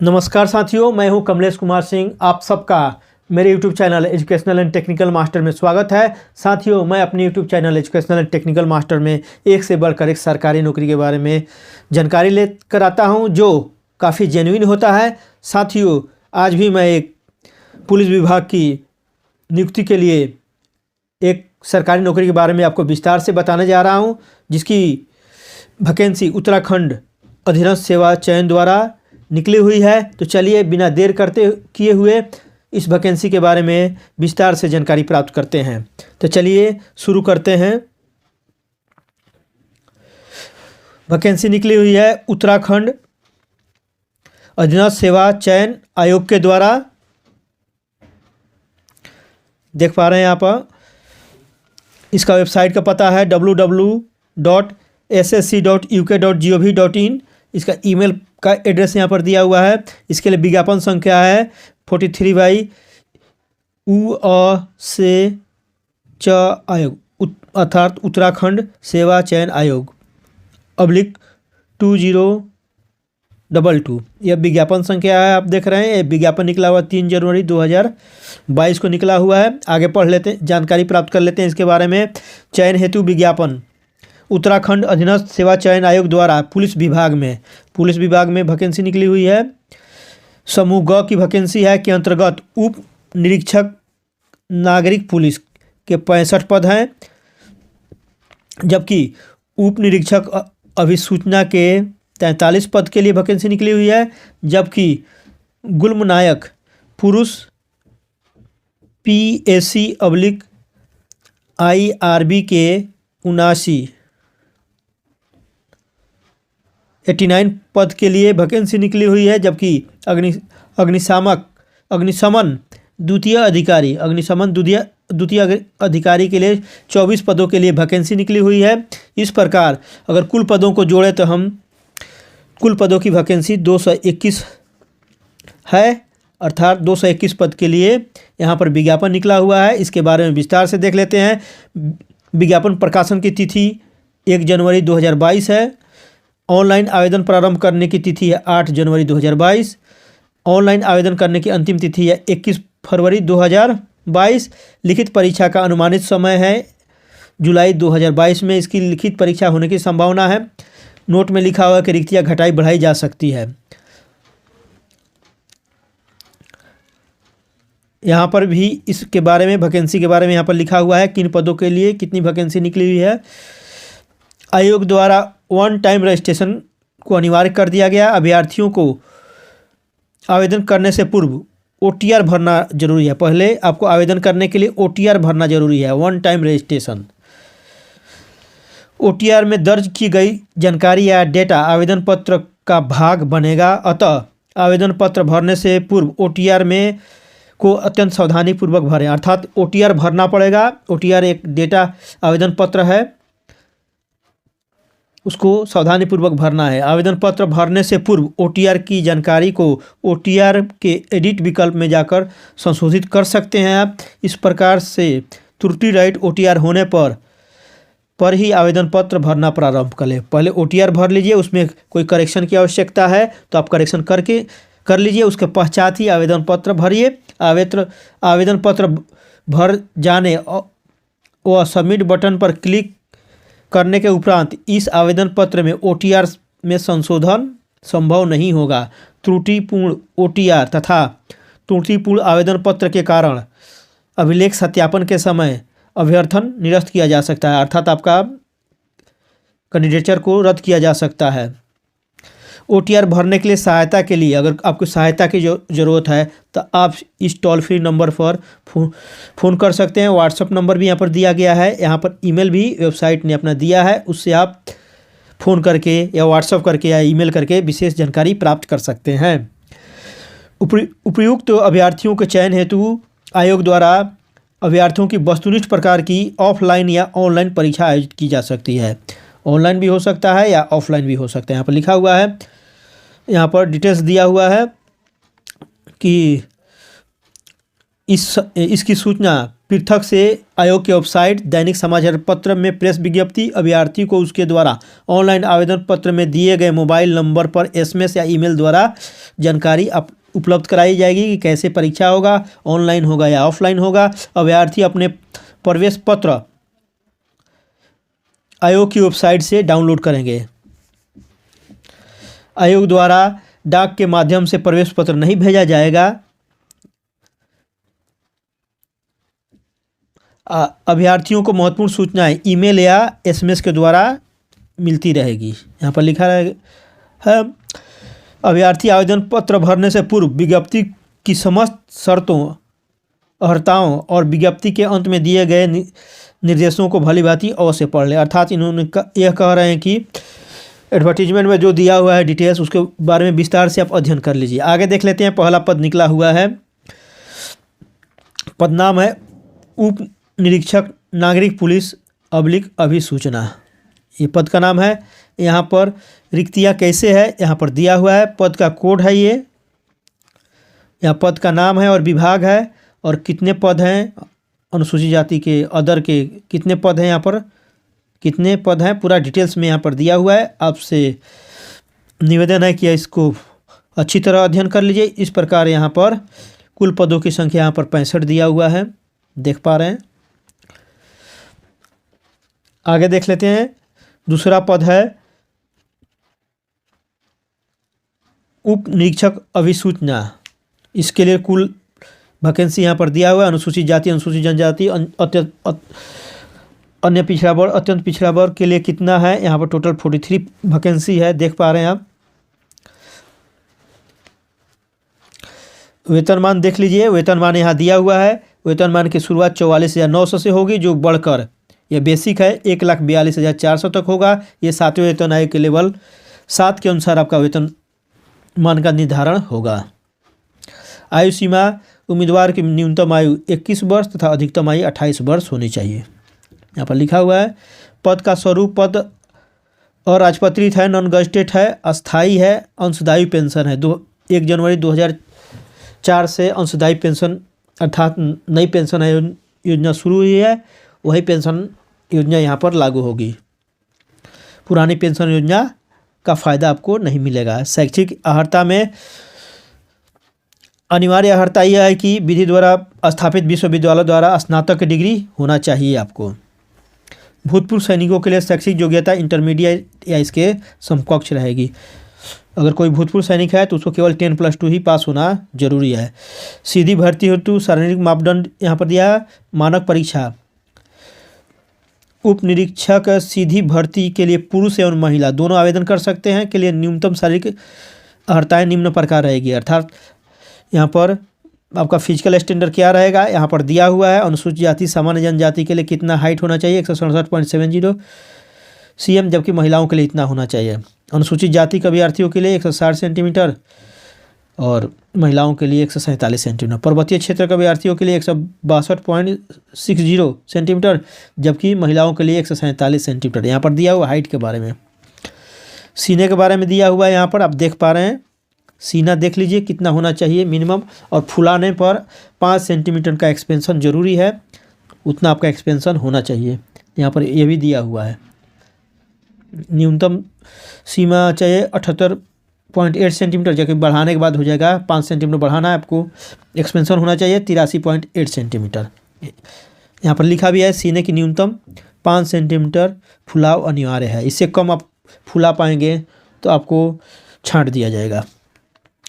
नमस्कार साथियों, मैं हूं कमलेश कुमार सिंह। आप सबका मेरे YouTube channel educational and technical master में स्वागत है। साथियों, मैं अपने YouTube channel educational and technical master में एक से बढ़कर एक सरकारी नौकरी के बारे में जानकारी लेकर आता हूं, जो काफ़ी जेन्युइन होता है। साथियों, आज भी मैं एक पुलिस विभाग की नियुक्ति के लिए एक सरकारी नौकरी के बारे में आपको विस्तार से बताने जा रहा हूँ, जिसकी वैकेंसी उत्तराखंड अधीनस्थ सेवा चयन द्वारा निकली हुई है। तो चलिए बिना देर किए हुए इस वैकेंसी के बारे में विस्तार से जानकारी प्राप्त करते हैं। तो चलिए शुरू करते हैं। वैकेंसी निकली हुई है उत्तराखंड अधीनस्थ सेवा चयन आयोग के द्वारा। देख पा रहे हैं आप, इसका वेबसाइट का पता है www.ssc.uk.gov.in। इसका ईमेल का एड्रेस यहाँ पर दिया हुआ है। इसके लिए विज्ञापन संख्या है 43/उ से च आयोग अर्थात उत्तराखंड सेवा चयन आयोग /2022। यह विज्ञापन संख्या है, आप देख रहे हैं। यह विज्ञापन निकला हुआ 3 जनवरी 2022 को निकला हुआ है। आगे पढ़ लेते हैं, जानकारी प्राप्त कर लेते हैं इसके बारे में। चयन हेतु विज्ञापन उत्तराखंड अधीनस्थ सेवा चयन आयोग द्वारा पुलिस विभाग में वैकेंसी निकली हुई है। समूह ग की वैकेंसी है के अंतर्गत उप निरीक्षक नागरिक पुलिस के 65 पद हैं, जबकि उप निरीक्षक अभिसूचना के 43 पद के लिए वैकेंसी निकली हुई है। जबकि गुल्म नायक पुरुष PAC/IRB के 89 पद के लिए वैकेंसी निकली हुई है। जबकि अग्निशमन द्वितीय अधिकारी के लिए 24 पदों के लिए वैकेंसी निकली हुई है। इस प्रकार अगर कुल पदों को जोड़े तो हम कुल पदों की वैकेंसी 221 है, अर्थात 221 पद के लिए यहाँ पर विज्ञापन निकला हुआ है। इसके बारे में विस्तार से देख लेते हैं। विज्ञापन प्रकाशन की तिथि 1 जनवरी 2022 है। ऑनलाइन आवेदन प्रारंभ करने की तिथि है 8 जनवरी 2022। ऑनलाइन आवेदन करने की अंतिम तिथि है 21 फरवरी 2022। लिखित परीक्षा का अनुमानित समय है जुलाई 2022 में इसकी लिखित परीक्षा होने की संभावना है। नोट में लिखा हुआ है कि रिक्तियाँ घटाई बढ़ाई जा सकती है। यहाँ पर भी इसके बारे में वैकेंसी के बारे में यहाँ पर लिखा हुआ है किन पदों के लिए कितनी वैकेंसी निकली हुई है। आयोग द्वारा वन टाइम रजिस्ट्रेशन को अनिवार्य कर दिया गया। अभ्यर्थियों को आवेदन करने से पूर्व OTR भरना जरूरी है। पहले आपको आवेदन करने के लिए OTR भरना जरूरी है, वन टाइम रजिस्ट्रेशन। OTR में दर्ज की गई जानकारी या डेटा आवेदन पत्र का भाग बनेगा। अतः आवेदन पत्र भरने से पूर्व OTR में को अत्यंत सावधानी पूर्वक भरें, अर्थात OTR भरना पड़ेगा। OTR एक डेटा आवेदन पत्र है, उसको सावधानीपूर्वक भरना है। आवेदन पत्र भरने से पूर्व OTR की जानकारी को OTR के एडिट विकल्प में जाकर संशोधित कर सकते हैं आप। इस प्रकार से त्रुटि रहित OTR होने पर ही आवेदन पत्र भरना प्रारंभ करें। पहले OTR भर लीजिए, उसमें कोई करेक्शन की आवश्यकता है तो आप करेक्शन कर लीजिए। उसके पश्चात ही आवेदन पत्र भरिए। आवेदन पत्र भर जाने व सबमिट बटन पर क्लिक करने के उपरांत इस आवेदन पत्र में OTR में संशोधन संभव नहीं होगा। त्रुटिपूर्ण OTR तथा त्रुटिपूर्ण आवेदन पत्र के कारण अभिलेख सत्यापन के समय अभ्यर्थन निरस्त किया जा सकता है, अर्थात आपका कैंडिडेचर को रद्द किया जा सकता है। OTR भरने के लिए सहायता के लिए अगर आपको सहायता की ज़रूरत है तो आप इस टोल फ्री नंबर पर फ़ोन कर सकते हैं। व्हाट्सअप नंबर भी यहाँ पर दिया गया है। यहाँ पर ईमेल भी वेबसाइट ने अपना दिया है, उससे आप फ़ोन करके या व्हाट्सअप करके या ईमेल करके विशेष जानकारी प्राप्त कर सकते हैं। उपयुक्त अभ्यर्थियों के चयन हेतु आयोग द्वारा अभ्यर्थियों की वस्तुनिष्ठ प्रकार की ऑफलाइन या ऑनलाइन परीक्षा आयोजित की जा सकती है। ऑनलाइन भी हो सकता है या ऑफलाइन भी हो सकता है। यहाँ पर लिखा हुआ है, यहाँ पर डिटेल्स दिया हुआ है कि इसकी सूचना पृथक से आयोग के वेबसाइट, दैनिक समाचार पत्र में प्रेस विज्ञप्ति, अभ्यर्थी को उसके द्वारा ऑनलाइन आवेदन पत्र में दिए गए मोबाइल नंबर पर एसएमएस या ईमेल द्वारा जानकारी उपलब्ध कराई जाएगी कि कैसे परीक्षा होगा, ऑनलाइन होगा या ऑफलाइन होगा। अभ्यर्थी अपने प्रवेश पत्र आयोग की वेबसाइट से डाउनलोड करेंगे। आयोग द्वारा डाक के माध्यम से प्रवेश पत्र नहीं भेजा जाएगा। अभ्यर्थियों को महत्वपूर्ण सूचनाएं ईमेल या एसएमएस के द्वारा मिलती रहेगी। यहाँ पर लिखा है अभ्यर्थी आवेदन पत्र भरने से पूर्व विज्ञप्ति की समस्त शर्तों, अर्हताओं और विज्ञप्ति के अंत में दिए गए निर्देशों को भलीभांति अवश्य पढ़ लें। अर्थात इन्होंने यह कह रहे हैं कि एडवर्टीजमेंट में जो दिया हुआ है डिटेल्स, उसके बारे में विस्तार से आप अध्ययन कर लीजिए। आगे देख लेते हैं। पहला पद निकला हुआ है, पद नाम है उप निरीक्षक नागरिक पुलिस / अभिसूचना। ये पद का नाम है। यहाँ पर रिक्तियाँ कैसे है यहाँ पर दिया हुआ है। पद का कोड है, ये यहाँ पद का नाम है और विभाग है, और कितने पद हैं अनुसूचित जाति के, अदर के कितने पद हैं, यहाँ पर कितने पद हैं पूरा डिटेल्स में यहाँ पर दिया हुआ है। आपसे निवेदन है कि इसको अच्छी तरह अध्ययन कर लीजिए। इस प्रकार यहाँ पर कुल पदों की संख्या यहाँ पर 65 दिया हुआ है, देख पा रहे हैं। आगे देख लेते हैं। दूसरा पद है उप निरीक्षक अभिसूचना। इसके लिए कुल वैकेंसी यहाँ पर दिया हुआ है। अनुसूचित जाति, अनुसूचित जनजाति, अन्य पिछड़ा वर्ग, अत्यंत पिछड़ा वर्ग के लिए कितना है, यहाँ पर टोटल 43 वैकेंसी है, देख पा रहे हैं आप। वेतनमान देख लीजिए। वेतनमान यहाँ दिया हुआ है। वेतनमान की शुरुआत 44,900 से होगी, जो बढ़कर यह बेसिक है 1,42,400 तक होगा। ये 7वें वेतन आयोग के लेवल 7 के अनुसार आपका वेतनमान का निर्धारण होगा। आयु सीमा उम्मीदवार की न्यूनतम आयु 21 वर्ष तथा अधिकतम आयु 28 वर्ष होनी चाहिए, यहाँ पर लिखा हुआ है। पद का स्वरूप पद अराजपत्रित है, नॉन गजटेड है, अस्थाई है, अंशदायी पेंशन है। 1 जनवरी 2004 से अंशदायी पेंशन अर्थात नई पेंशन योजना शुरू हुई है, वही पेंशन योजना यहाँ पर लागू होगी। पुरानी पेंशन योजना का फ़ायदा आपको नहीं मिलेगा। शैक्षिक अर्हता में अनिवार्य अर्हता यह है कि विधि द्वारा स्थापित विश्वविद्यालय द्वारा स्नातक की डिग्री होना चाहिए आपको। भूतपूर्व सैनिकों के लिए शैक्षिक योग्यता इंटरमीडिएट या इसके समकक्ष रहेगी। अगर कोई भूतपूर्व सैनिक है तो उसको केवल 10+2 ही पास होना जरूरी है। सीधी भर्ती हेतु शारीरिक मापदंड यहाँ पर दिया है। मानक परीक्षा उप निरीक्षक सीधी भर्ती के लिए पुरुष एवं महिला दोनों आवेदन कर सकते हैं। के लिए न्यूनतम शारीरिक अर्हताएँ निम्न प्रकार रहेगी। अर्थात यहाँ पर आपका फिजिकल स्टैंडर्ड क्या रहेगा यहाँ पर दिया हुआ है। अनुसूचित जाति सामान्य जनजाति के लिए कितना हाइट होना चाहिए 167.70 cm, जबकि महिलाओं के लिए इतना होना चाहिए। अनुसूचित जाति के अभ्यर्थियों के लिए 160 सेंटीमीटर और महिलाओं के लिए 147 सेंटीमीटर। पर्वतीय क्षेत्र के अभ्यर्थियों के लिए 162.60 सेंटीमीटर, जबकि महिलाओं के लिए 147 सेंटीमीटर। यहाँ पर दिया हुआ हाइट के बारे में। सीने के बारे में दिया हुआ है, यहाँ पर आप देख पा रहे हैं। सीना देख लीजिए कितना होना चाहिए मिनिमम, और फुलाने पर 5 सेंटीमीटर का एक्सपेंशन जरूरी है, उतना आपका एक्सपेंशन होना चाहिए। यहाँ पर यह भी दिया हुआ है। न्यूनतम सीमा चाहिए 78.8 सेंटीमीटर, जबकि बढ़ाने के बाद हो जाएगा 5 सेंटीमीटर बढ़ाना है आपको। एक्सपेंशन होना चाहिए 83.8 सेंटीमीटर। यहाँ पर लिखा भी है सीने की न्यूनतम 5 सेंटीमीटर फुलाव अनिवार्य है। इससे कम आप फुला पाएंगे तो आपको छांट दिया जाएगा।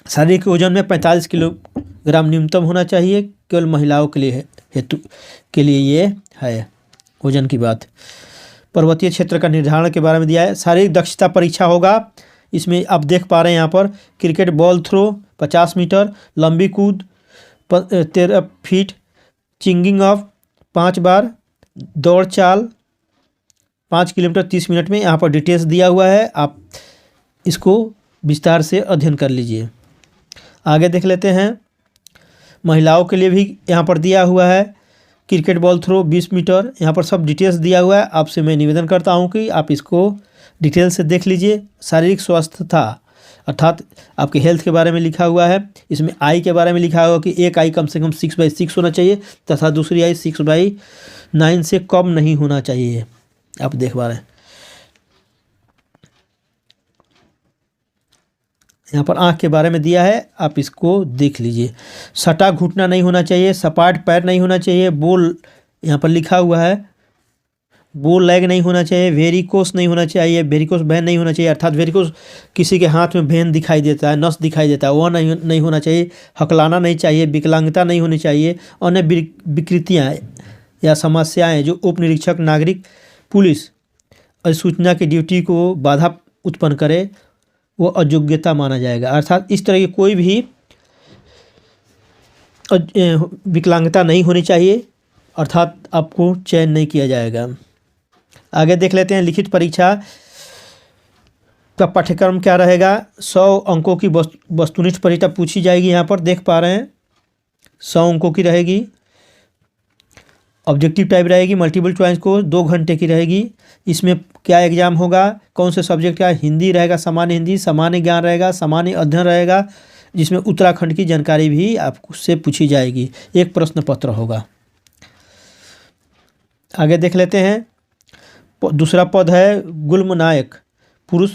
शारीरिक वजन में 45 किलोग्राम न्यूनतम होना चाहिए। केवल महिलाओं के लिए हेतु के लिए ये है वजन की बात। पर्वतीय क्षेत्र का निर्धारण के बारे में दिया है। शारीरिक दक्षता परीक्षा होगा। इसमें आप देख पा रहे हैं यहाँ पर क्रिकेट बॉल थ्रो 50 मीटर, लंबी कूद 13 फीट, चिंगिंग ऑफ 5 बार, दौड़ चाल 5 किलोमीटर 30 मिनट में। यहाँ पर डिटेल्स दिया हुआ है, आप इसको विस्तार से अध्ययन कर लीजिए। आगे देख लेते हैं। महिलाओं के लिए भी यहाँ पर दिया हुआ है क्रिकेट बॉल थ्रो 20 मीटर। यहाँ पर सब डिटेल्स दिया हुआ है। आपसे मैं निवेदन करता हूँ कि आप इसको डिटेल से देख लीजिए। शारीरिक स्वास्थ्य अर्थात आपके हेल्थ के बारे में लिखा हुआ है। इसमें आई के बारे में लिखा हुआ कि एक आई कम से कम 6/6 होना चाहिए तथा दूसरी आई 6/9 से कम नहीं होना चाहिए। आप देख पा रहे हैं यहाँ पर आँख के बारे में दिया है, आप इसको देख लीजिए। सटा घुटना नहीं होना चाहिए, सपाट पैर नहीं होना चाहिए, बोल यहाँ पर लिखा हुआ है बोल लेग नहीं होना चाहिए, वेरिकोस नहीं होना चाहिए, वेरिकोस वेन नहीं होना चाहिए, अर्थात वेरिकोस किसी के हाथ में वेन दिखाई देता है, नस दिखाई देता है, वह नहीं होना चाहिए। हकलाना नहीं चाहिए, विकलांगता नहीं होनी चाहिए। अन्य विकृतियाँ या समस्याएं जो उप निरीक्षक, नागरिक, पुलिस सूचना की ड्यूटी को बाधा उत्पन्न करे वो अयोग्यता माना जाएगा। अर्थात इस तरह की कोई भी विकलांगता नहीं होनी चाहिए, अर्थात आपको चयन नहीं किया जाएगा। आगे देख लेते हैं लिखित परीक्षा का पाठ्यक्रम क्या रहेगा। 100 अंकों की वस्तुनिष्ठ परीक्षा पूछी जाएगी। यहाँ पर देख पा रहे हैं 100 अंकों की रहेगी। ऑब्जेक्टिव टाइप रहेगी, मल्टीपल चॉइस को 2 घंटे की रहेगी। इसमें क्या एग्जाम होगा, कौन से सब्जेक्ट का, हिंदी रहेगा, सामान्य हिंदी, सामान्य ज्ञान रहेगा, सामान्य अध्ययन रहेगा, जिसमें उत्तराखंड की जानकारी भी आपसे पूछी जाएगी। एक प्रश्न पत्र होगा। आगे देख लेते हैं दूसरा पद है गुल्म नायक, पुरुष,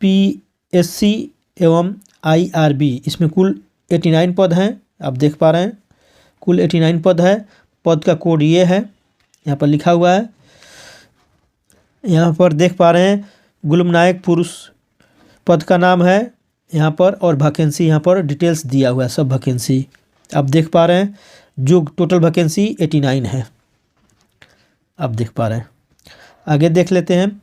PSC एवं IRB। इसमें कुल 89 पद हैं, आप देख पा रहे हैं कुल 89 पद है। पद का कोड ये है, यहाँ पर लिखा हुआ है। यहाँ पर देख पा रहे हैं गुल्म नायक पुरुष पद का नाम है यहाँ पर, और वैकेंसी यहाँ पर डिटेल्स दिया हुआ है, सब वैकेंसी आप देख पा रहे हैं। जो टोटल वैकेंसी 89 है, आप देख पा रहे हैं। आगे देख लेते हैं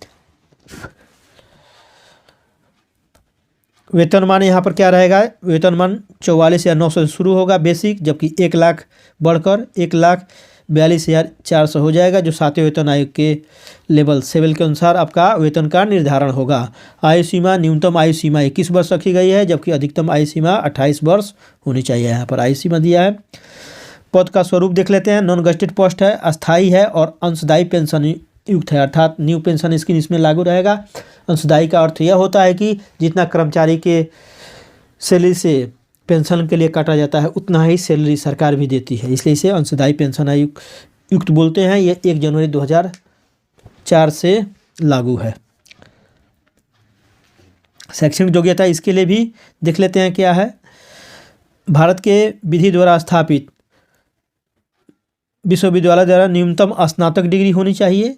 वेतनमान। यहाँ पर क्या रहेगा, वेतनमान 44,900 से शुरू होगा बेसिक, जबकि 1 लाख बढ़कर 1,42,400 हो जाएगा, जो 7वें वेतन आयोग के लेवल 7 के अनुसार आपका वेतन का निर्धारण होगा। आयु सीमा, न्यूनतम आयु सीमा 21 वर्ष रखी गई है, जबकि अधिकतम आयु सीमा 28 वर्ष होनी चाहिए। यहाँ पर आयु सीमा दिया है। पद का स्वरूप देख लेते हैं। नॉन गजेटेड पोस्ट है, अस्थायी है और अंशदायी पेंशन युक्त है, अर्थात न्यू पेंशन स्कीम इसमें लागू रहेगा। अंशदायी का अर्थ यह होता है कि जितना कर्मचारी के सैलरी से पेंशन के लिए काटा जाता है उतना ही सैलरी सरकार भी देती है, इसलिए इसे अंशदायी पेंशन युक्त बोलते हैं। ये 1 जनवरी 2004 से लागू है। शैक्षणिक योग्यता इसके लिए भी देख लेते हैं क्या है। भारत के विधि द्वारा स्थापित विश्वविद्यालय द्वारा न्यूनतम स्नातक डिग्री होनी चाहिए।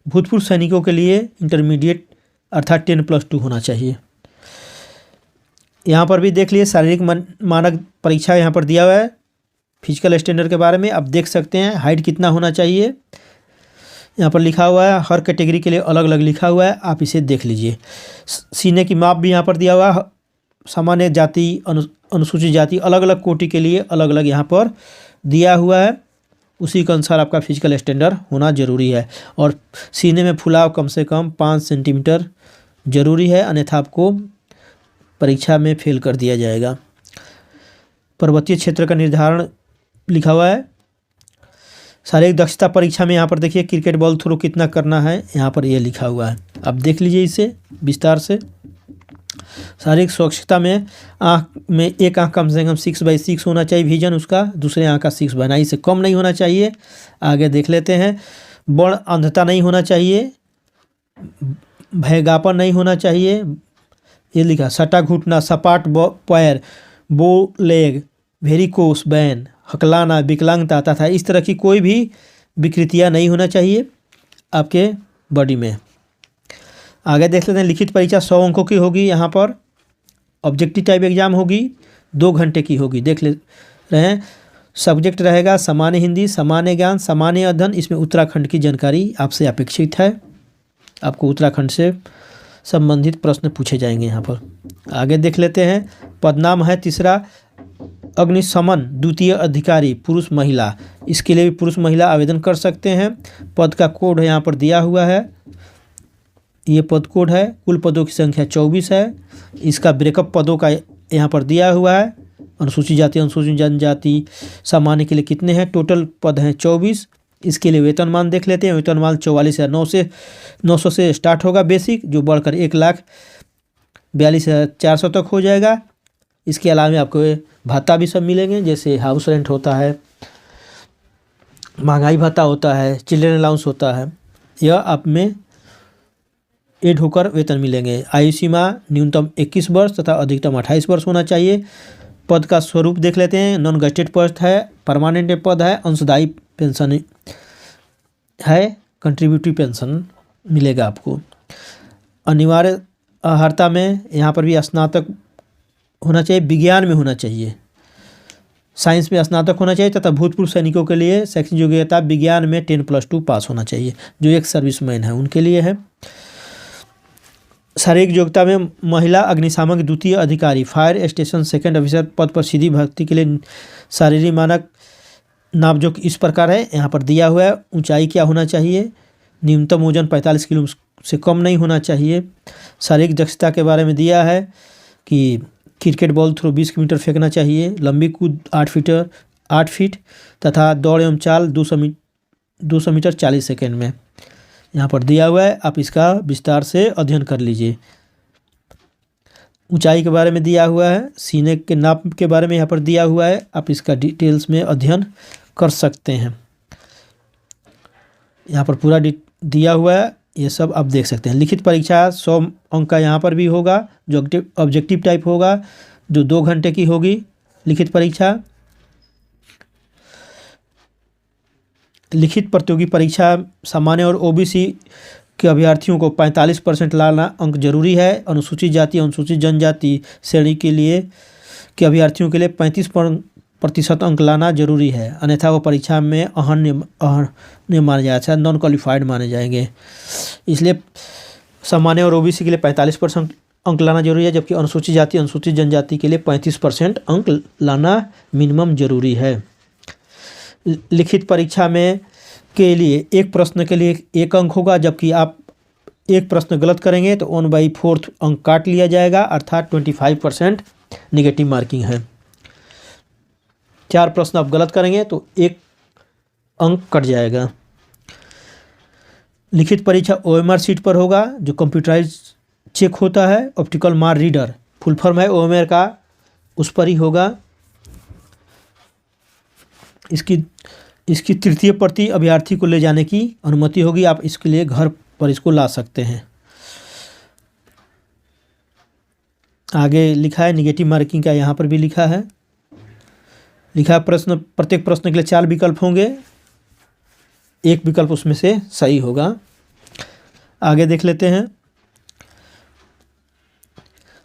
भूतपूर्व सैनिकों के लिए इंटरमीडिएट अर्थात 10+2 होना चाहिए। यहाँ पर भी देख लिए शारीरिक मानक परीक्षा यहाँ पर दिया हुआ है। फिजिकल स्टैंडर्ड के बारे में आप देख सकते हैं। हाइट कितना होना चाहिए यहाँ पर लिखा हुआ है, हर कैटेगरी के लिए अलग अलग लिखा हुआ है, आप इसे देख लीजिए। सीने की माप भी यहाँ पर दिया हुआ है। सामान्य जाति, अनुसूचित जाति, अलग अलग कोटि के लिए अलग अलग यहाँ पर दिया हुआ है। उसी के अनुसार आपका फिजिकल स्टैंडर्ड होना जरूरी है। और सीने में फुलाव कम से कम 5 सेंटीमीटर जरूरी है, अन्यथा आपको परीक्षा में फेल कर दिया जाएगा। पर्वतीय क्षेत्र का निर्धारण लिखा हुआ है। शारीरिक दक्षता परीक्षा में यहाँ पर देखिए क्रिकेट बॉल थ्रो कितना करना है, यहाँ पर ये लिखा हुआ है, आप देख लीजिए इसे विस्तार से। शारीरिक स्वच्छता में आँख में एक आँख कम से कम 6/6 होना चाहिए विजन उसका, दूसरे आँख का 6/9 से कम नहीं होना चाहिए। आगे देख लेते हैं। बर्ण अंधता नहीं होना चाहिए, भयगापन नहीं होना चाहिए, ये लिखा। सटा घुटना, सपाट पैर, बो लेग, वेरिकोस वेन, हकलाना, विकलांगता तथा इस तरह की कोई भी विकृतियाँ नहीं होना चाहिए आपके बॉडी में। आगे देख लेते हैं। लिखित परीक्षा 100 अंकों की होगी। यहाँ पर ऑब्जेक्टिव टाइप एग्जाम होगी, 2 घंटे की होगी। देख ले रहे हैं। सब्जेक्ट रहेगा सामान्य हिंदी, सामान्य ज्ञान, सामान्य अध्ययन। इसमें उत्तराखंड की जानकारी आपसे अपेक्षित है, आपको उत्तराखंड से संबंधित प्रश्न पूछे जाएंगे यहाँ पर। आगे देख लेते हैं। पदनाम है तीसरा अग्निशमन द्वितीय अधिकारी, पुरुष महिला। इसके लिए भी पुरुष महिला आवेदन कर सकते हैं। पद का कोड यहाँ पर दिया हुआ है, ये पद कोड है। कुल पदों की संख्या 24 है। इसका ब्रेकअप पदों का यहाँ पर दिया हुआ है। अनुसूचित जाति, अनुसूचित जनजाति, सामान्य के लिए कितने हैं, टोटल पद हैं 24। इसके लिए वेतनमान देख लेते हैं। वेतनमान 44,900 से स्टार्ट होगा बेसिक, जो बढ़कर 42,400 तक हो जाएगा। इसके अलावा आपको भत्ता भी सब मिलेंगे, जैसे हाउस रेंट होता है, महंगाई भत्ता होता है, चिल्ड्रन अलाउंस होता है। यह आप में एड होकर वेतन मिलेंगे। आयु सीमा न्यूनतम 21 वर्ष तथा अधिकतम 28 वर्ष होना चाहिए। पद का स्वरूप देख लेते हैं। नॉन गेजेटेड पोस्ट है, परमानेंट पद है, अंशदायी पेंशन है, कंट्रीब्यूटरी पेंशन मिलेगा आपको। अनिवार्य अर्हता में यहाँ पर भी स्नातक होना चाहिए, विज्ञान में होना चाहिए, साइंस में स्नातक होना चाहिए तथा भूतपूर्व सैनिकों के लिए शैक्षणिक योग्यता विज्ञान में 10+2 पास होना चाहिए, जो एक सर्विसमैन है उनके लिए है। शारीरिक योग्यता में महिला अग्निशामक द्वितीय अधिकारी, फायर स्टेशन सेकंड ऑफिसर पद पर सीधी भर्ती के लिए शारीरिक मानक नापजोख इस प्रकार है, यहाँ पर दिया हुआ है। ऊंचाई क्या होना चाहिए, न्यूनतम वजन 45 किलो से कम नहीं होना चाहिए। शारीरिक दक्षता के बारे में दिया है कि क्रिकेट बॉल थ्रो 20 मीटर फेंकना चाहिए, लंबी कूद 8 फीट तथा दौड़ एवं चाल 200 मीटर 40 सेकेंड में यहाँ पर दिया हुआ है। आप इसका विस्तार से अध्ययन कर लीजिए। ऊंचाई के बारे में दिया हुआ है, सीने के नाप के बारे में यहाँ पर दिया हुआ है, आप इसका डिटेल्स में अध्ययन कर सकते हैं। यहाँ पर पूरा दिया हुआ है, ये सब आप देख सकते हैं। लिखित परीक्षा 100 अंक का यहाँ पर भी होगा, जो ऑब्जेक्टिव टाइप होगा, जो 2 घंटे की होगी लिखित परीक्षा। लिखित प्रतियोगी परीक्षा सामान्य और ओबीसी के अभ्यर्थियों को 45% लाना अंक जरूरी है। अनुसूचित जाति, अनुसूचित जनजाति श्रेणी के लिए के अभ्यर्थियों के लिए 35% अंक लाना जरूरी है, अन्यथा वो परीक्षा में अहर्य माने जाएगा, नॉन क्वालिफाइड माने जाएंगे। इसलिए सामान्य और ओबीसी के लिए 45% अंक लाना जरूरी है, जबकि अनुसूचित जाति, अनुसूचित जनजाति के लिए 35% अंक लाना मिनिमम जरूरी है। लिखित परीक्षा में के लिए एक प्रश्न के लिए 1 अंक होगा, जबकि आप एक प्रश्न गलत करेंगे तो 1/4 अंक काट लिया जाएगा, अर्थात 25% नेगेटिव मार्किंग है। 4 प्रश्न आप गलत करेंगे तो 1 अंक कट जाएगा। लिखित परीक्षा OMR सीट पर होगा, जो कंप्यूटराइज चेक होता है। Optical mark reader full form है OMR का, उस पर ही होगा। इसकी तृतीय प्रति अभ्यर्थी को ले जाने की अनुमति होगी, आप इसके लिए घर पर इसको ला सकते हैं। आगे लिखा है निगेटिव मार्किंग का, यहाँ पर भी लिखा है प्रश्न, प्रत्येक प्रश्न के लिए 4 विकल्प होंगे, एक विकल्प उसमें से सही होगा। आगे देख लेते हैं।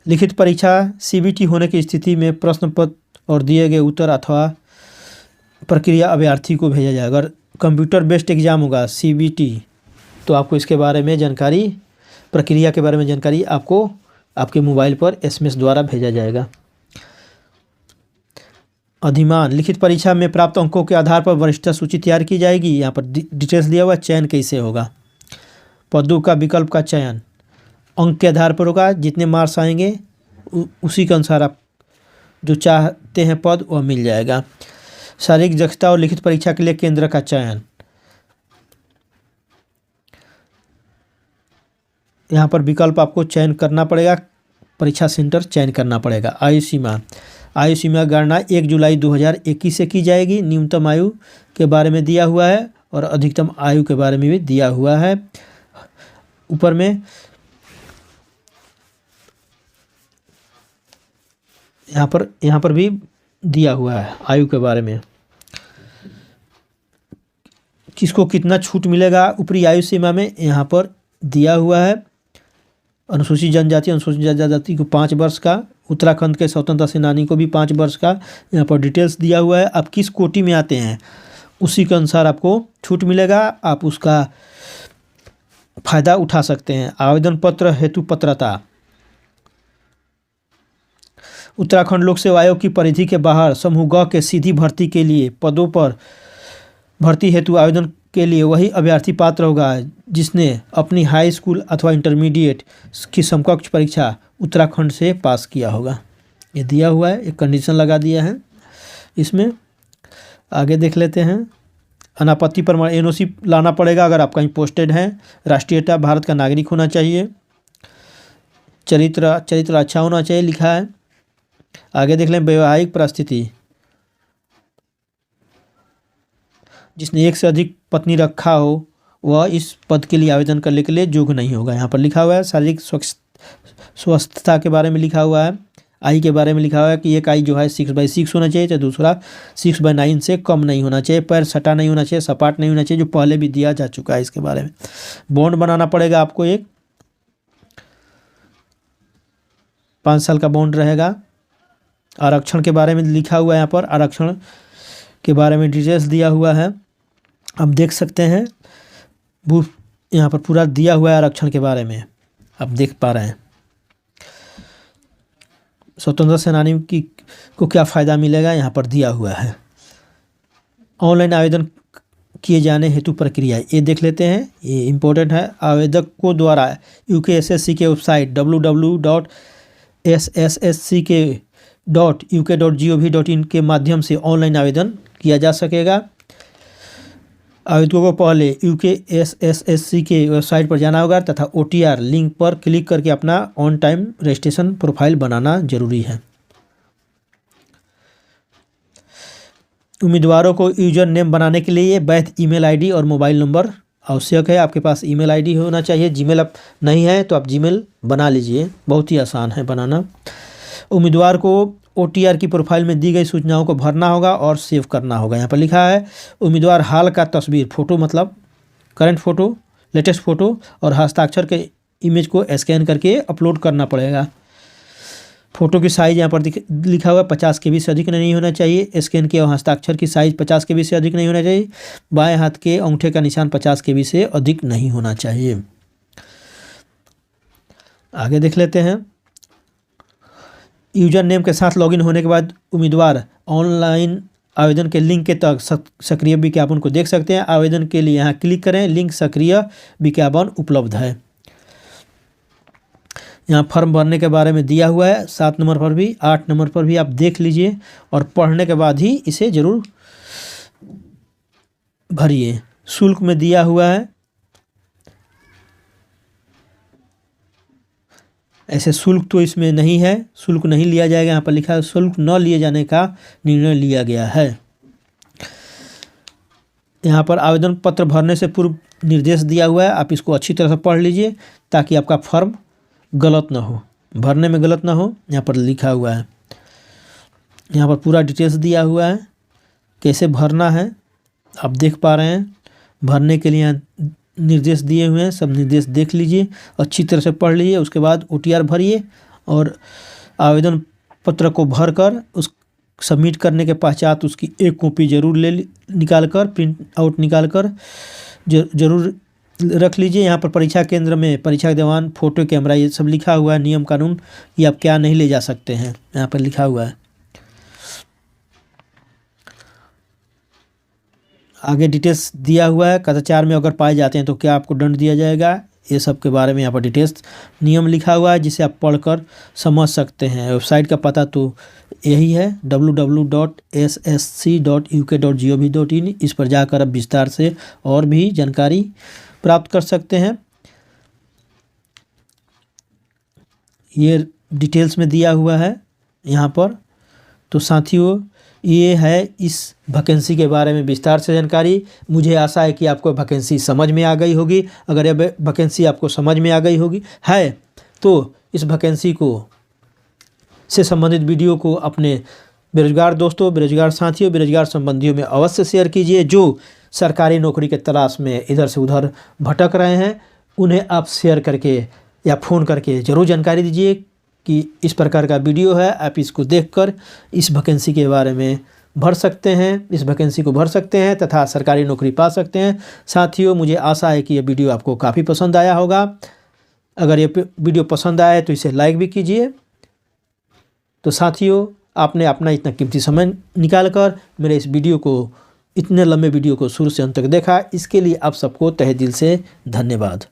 लिखित परीक्षा CBT होने की स्थिति में प्रश्न पत्र और दिए गए उत्तर अथवा प्रक्रिया अभ्यर्थी को भेजा जाएगा। अगर कंप्यूटर बेस्ड एग्जाम होगा CBT, तो आपको इसके बारे में जानकारी, प्रक्रिया के बारे में जानकारी आपको आपके मोबाइल पर SMS द्वारा भेजा जाएगा। अधिमान लिखित परीक्षा में प्राप्त अंकों के आधार पर वरिष्ठता सूची तैयार की जाएगी। यहाँ पर डिटेल्स दिया हुआ, चयन कैसे होगा। पदों का विकल्प का चयन अंक के आधार पर होगा, जितने मार्क्स आएंगे उसी के अनुसार आप जो चाहते हैं पद वह मिल जाएगा। शारीरिक दक्षता और लिखित परीक्षा के लिए केंद्र का चयन, यहाँ पर विकल्प आपको चयन करना पड़ेगा, परीक्षा सेंटर चयन करना पड़ेगा। आयु सीमा गणना 1 जुलाई 2021 से की जाएगी। न्यूनतम आयु के बारे में दिया हुआ है और अधिकतम आयु के बारे में भी दिया हुआ है। ऊपर में यहाँ पर भी दिया हुआ है आयु के बारे में, किसको कितना छूट मिलेगा ऊपरी आयु सीमा में, यहाँ पर दिया हुआ है। अनुसूचित जनजाति को 5 वर्ष का, उत्तराखंड के स्वतंत्रता सेनानी को भी 5 वर्ष का, यहाँ पर डिटेल्स दिया हुआ है। आप किस कोटि में आते हैं उसी के अनुसार आपको छूट मिलेगा, आप उसका फायदा उठा सकते हैं। आवेदन पत्र हेतु पात्रता, उत्तराखंड लोक सेवा आयोग की परिधि के बाहर समूह ग के सीधी भर्ती के लिए पदों पर भर्ती हेतु आवेदन के लिए वही अभ्यर्थी पात्र होगा जिसने अपनी हाई स्कूल अथवा इंटरमीडिएट की समकक्ष परीक्षा उत्तराखंड से पास किया होगा। ये दिया हुआ है, एक कंडीशन लगा दिया है इसमें। आगे देख लेते हैं। अनापत्ति प्रमाण NOC लाना पड़ेगा अगर आप कहीं पोस्टेड हैं। राष्ट्रीयता भारत का नागरिक होना चाहिए। चरित्र अच्छा होना चाहिए लिखा है। आगे देख लें, वैवाहिक परिस्थिति, जिसने एक से अधिक पत्नी रखा हो वह इस पद के लिए आवेदन करने के लिए योग्य नहीं होगा। यहाँ पर लिखा हुआ है शारीरिक स्वस्थता के बारे में लिखा हुआ है। आई के बारे में लिखा हुआ है कि एक आई जो है 6/6 होना चाहिए, तो दूसरा 6/9 से कम नहीं होना चाहिए। पैर सटा नहीं होना चाहिए, सपाट नहीं होना चाहिए, जो पहले भी दिया जा चुका है इसके बारे में। बॉन्ड बनाना पड़ेगा आपको, एक 5 साल का बॉन्ड रहेगा। आरक्षण के बारे में लिखा हुआ है, यहाँ पर आरक्षण के बारे में डिटेल्स दिया हुआ है, आप देख सकते हैं। यहाँ पर पूरा दिया हुआ है आरक्षण के बारे में, आप देख पा रहे हैं। स्वतंत्र सेनानी को क्या फ़ायदा मिलेगा यहाँ पर दिया हुआ है। ऑनलाइन आवेदन किए जाने हेतु प्रक्रिया ये देख लेते हैं, ये इम्पोर्टेंट है। आवेदकों द्वारा UKSSC के वेबसाइट www.ssck.uk.gov.in के माध्यम से ऑनलाइन आवेदन किया जा सकेगा। आवेदकों को पहले UKSSC के वेबसाइट पर जाना होगा तथा OTR लिंक पर क्लिक करके अपना ऑन टाइम रजिस्ट्रेशन प्रोफाइल बनाना जरूरी है। उम्मीदवारों को यूजर नेम बनाने के लिए वैध ईमेल आईडी और मोबाइल नंबर आवश्यक है। आपके पास ईमेल आईडी होना चाहिए, जीमेल आप नहीं है तो आप जीमेल बना लीजिए, बहुत ही आसान है बनाना। उम्मीदवार को OTR की प्रोफाइल में दी गई सूचनाओं को भरना होगा और सेव करना होगा। यहाँ पर लिखा है उम्मीदवार हाल का तस्वीर, फोटो मतलब करंट फ़ोटो, लेटेस्ट फ़ोटो और हस्ताक्षर के इमेज को स्कैन करके अपलोड करना पड़ेगा। फ़ोटो की साइज़ यहाँ पर लिखा हुआ है 50 KB से अधिक नहीं होना चाहिए। स्कैन किया हुआ हस्ताक्षर की साइज़ 50 KB से अधिक नहीं होना चाहिए। बाएं हाथ के अंगूठे का निशान 50 KB से अधिक नहीं होना चाहिए। आगे देख लेते हैं। यूजर नेम के साथ लॉगिन होने के बाद उम्मीदवार ऑनलाइन आवेदन के लिंक के तक सक्रिय विज्ञापन को देख सकते हैं। आवेदन के लिए यहाँ क्लिक करें, लिंक सक्रिय विज्ञापन उपलब्ध है। यहाँ फॉर्म भरने के बारे में दिया हुआ है, 7 नंबर पर भी 8 नंबर पर भी आप देख लीजिए और पढ़ने के बाद ही इसे ज़रूर भरिए। शुल्क में दिया हुआ है, ऐसे शुल्क तो इसमें नहीं है, शुल्क नहीं लिया जाएगा। यहाँ पर लिखा है शुल्क न लिए जाने का निर्णय लिया गया है। यहाँ पर आवेदन पत्र भरने से पूर्व निर्देश दिया हुआ है, आप इसको अच्छी तरह से पढ़ लीजिए ताकि आपका फॉर्म गलत ना हो, भरने में गलत ना हो। यहाँ पर लिखा हुआ है, यहाँ पर पूरा डिटेल्स दिया हुआ है कैसे भरना है, आप देख पा रहे हैं। भरने के लिए निर्देश दिए हुए हैं, सब निर्देश देख लीजिए, अच्छी तरह से पढ़ लीजिए। उसके बाद OTR भरिए और आवेदन पत्र को भरकर उस सबमिट करने के पश्चात उसकी एक कॉपी ज़रूर निकाल कर प्रिंट आउट निकाल कर ज़रूर रख लीजिए। यहाँ पर परीक्षा केंद्र में परीक्षा दौरान फ़ोटो कैमरा ये सब लिखा हुआ है, नियम कानून ये आप क्या नहीं ले जा सकते हैं, यहाँ पर लिखा हुआ है। आगे डिटेल्स दिया हुआ है, कदाचार में अगर पाए जाते हैं तो क्या आपको दंड दिया जाएगा, ये सब के बारे में यहाँ पर डिटेल्स नियम लिखा हुआ है जिसे आप पढ़कर समझ सकते हैं। वेबसाइट का पता तो यही है www.ssc.uk.gov.in। इस पर जाकर आप विस्तार से और भी जानकारी प्राप्त कर सकते हैं। ये डिटेल्स में दिया हुआ है यहाँ पर। तो साथियों ये है इस वैकेंसी के बारे में विस्तार से जानकारी। मुझे आशा है कि आपको वैकेंसी समझ में आ गई होगी। अगर यह वैकेंसी आपको समझ में आ गई होगी है तो इस वैकेंसी को से संबंधित वीडियो को अपने बेरोजगार दोस्तों, बेरोजगार साथियों, बेरोजगार संबंधियों में अवश्य शेयर कीजिए। जो सरकारी नौकरी के तलाश में इधर से उधर भटक रहे हैं उन्हें आप शेयर करके या फ़ोन करके ज़रूर जानकारी दीजिए कि इस प्रकार का वीडियो है, आप इसको देखकर इस वैकेंसी के बारे में भर सकते हैं, इस वैकेंसी को भर सकते हैं तथा सरकारी नौकरी पा सकते हैं। साथियों मुझे आशा है कि यह वीडियो आपको काफ़ी पसंद आया होगा। अगर ये वीडियो पसंद आया तो इसे लाइक भी कीजिए। तो साथियों आपने अपना इतना कीमती समय निकालकर मेरे इस वीडियो को, इतने लंबे वीडियो को शुरू से अंत तक देखा, इसके लिए आप सबको तहे दिल से धन्यवाद।